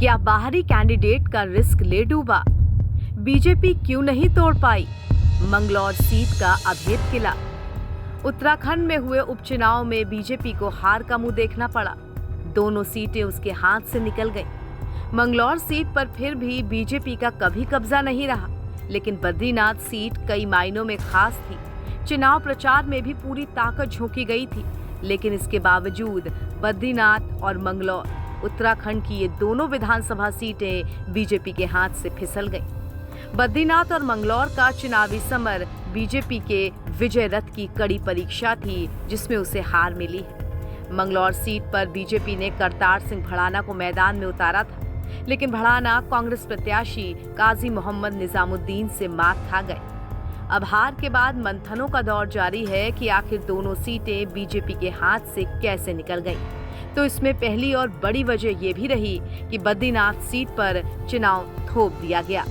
क्या बाहरी कैंडिडेट का रिस्क ले डूबा? बीजेपी क्यों नहीं तोड़ पाई मंगलौर सीट का अभेद किला? उत्तराखंड में हुए उपचुनाव में बीजेपी को हार का मुंह देखना पड़ा। दोनों सीटें उसके हाथ से निकल गईं। मंगलौर सीट पर फिर भी बीजेपी का कभी कब्जा नहीं रहा, लेकिन बद्रीनाथ सीट कई मायनों में खास थी। चुनाव प्रचार में भी पूरी ताकत झोंकी गई थी, लेकिन इसके बावजूद बद्रीनाथ और मंगलौर, उत्तराखंड की ये दोनों विधानसभा सीटें बीजेपी के हाथ से फिसल गईं। बद्रीनाथ और मंगलौर का चुनावी समर बीजेपी के विजय रथ की कड़ी परीक्षा थी, जिसमें उसे हार मिली है। मंगलौर सीट पर बीजेपी ने करतार सिंह भड़ाना को मैदान में उतारा था, लेकिन भड़ाना कांग्रेस प्रत्याशी काजी मोहम्मद निजामुद्दीन से मात खा गए। अब हार के बाद मंथनों का दौर जारी है कि आखिर दोनों सीटें बीजेपी के हाथ से कैसे निकल गईं। तो इसमें पहली और बड़ी वजह यह भी रही कि बद्रीनाथ सीट पर चुनाव थोप दिया गया।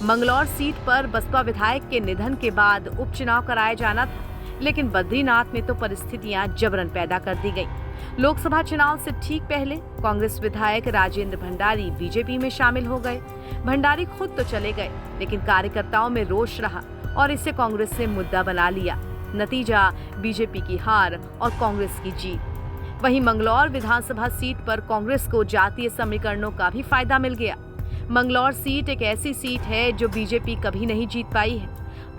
मंगलौर सीट पर बसपा विधायक के निधन के बाद उपचुनाव कराया जाना था, लेकिन बद्रीनाथ में तो परिस्थितियां जबरन पैदा कर दी गईं। लोकसभा चुनाव से ठीक पहले कांग्रेस विधायक राजेंद्र भंडारी बीजेपी में शामिल हो गए। भंडारी खुद तो चले गए, लेकिन कार्यकर्ताओं में रोष रहा और इसे कांग्रेस ने मुद्दा बना लिया। नतीजा बीजेपी की हार और कांग्रेस की जीत। वहीं मंगलौर विधानसभा सीट पर कांग्रेस को जातीय समीकरणों का भी फायदा मिल गया। मंगलौर सीट एक ऐसी सीट है जो बीजेपी कभी नहीं जीत पाई है।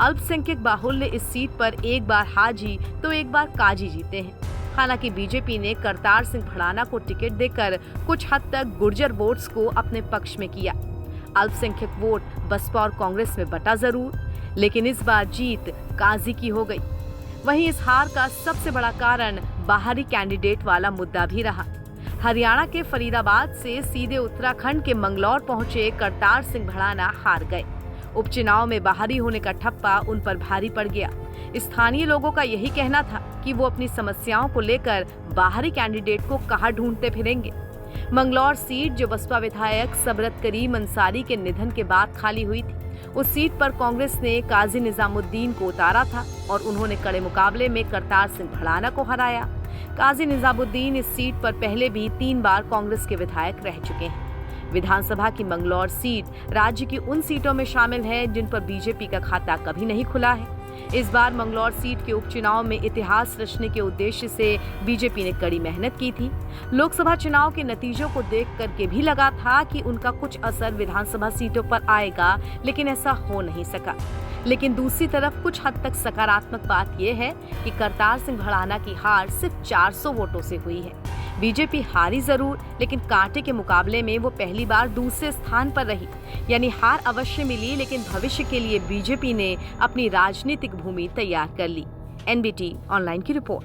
अल्पसंख्यक बाहुल्य इस सीट पर एक बार हाजी तो एक बार काजी जीते हैं। हालांकि बीजेपी ने करतार सिंह भड़ाना को टिकट देकर कुछ हद तक गुर्जर वोट्स को अपने पक्ष में किया। अल्पसंख्यक वोट बसपा और कांग्रेस में बटा जरूर, लेकिन इस बार जीत काजी की हो गई। वहीं इस हार का सबसे बड़ा कारण बाहरी कैंडिडेट वाला मुद्दा भी रहा। हरियाणा के फरीदाबाद से सीधे उत्तराखंड के मंगलौर पहुंचे करतार सिंह भड़ाना हार गए। उपचुनाव में बाहरी होने का ठप्पा उन पर भारी पड़ गया। स्थानीय लोगों का यही कहना था कि वो अपनी समस्याओं को लेकर बाहरी कैंडिडेट को कहां ढूंढते फिरेंगे। मंगलौर सीट जो बसपा विधायक सबरत करीम अंसारी के निधन के बाद खाली हुई थी, उस सीट पर कांग्रेस ने काजी निजामुद्दीन को उतारा था और उन्होंने कड़े मुकाबले में करतार सिंह भड़ाना को हराया। काजी निजामुद्दीन इस सीट पर पहले भी 3 बार कांग्रेस के विधायक रह चुके हैं। विधानसभा की मंगलौर सीट राज्य की उन सीटों में शामिल है जिन पर बीजेपी का खाता कभी नहीं खुला है। इस बार मंगलौर सीट के उपचुनाव में इतिहास रचने के उद्देश्य से बीजेपी ने कड़ी मेहनत की थी। लोकसभा चुनाव के नतीजों को देख करके भी लगा था कि उनका कुछ असर विधानसभा सीटों पर आएगा, लेकिन ऐसा हो नहीं सका। लेकिन दूसरी तरफ कुछ हद तक सकारात्मक बात यह है कि करतार सिंह भड़ाना की हार सिर्फ 400 वोटों से हुई है। बीजेपी हारी जरूर, लेकिन कांटे के मुकाबले में वो पहली बार दूसरे स्थान पर रही। यानी हार अवश्य मिली, लेकिन भविष्य के लिए बीजेपी ने अपनी राजनीतिक भूमि तैयार कर ली। एनबीटी ऑनलाइन की रिपोर्ट।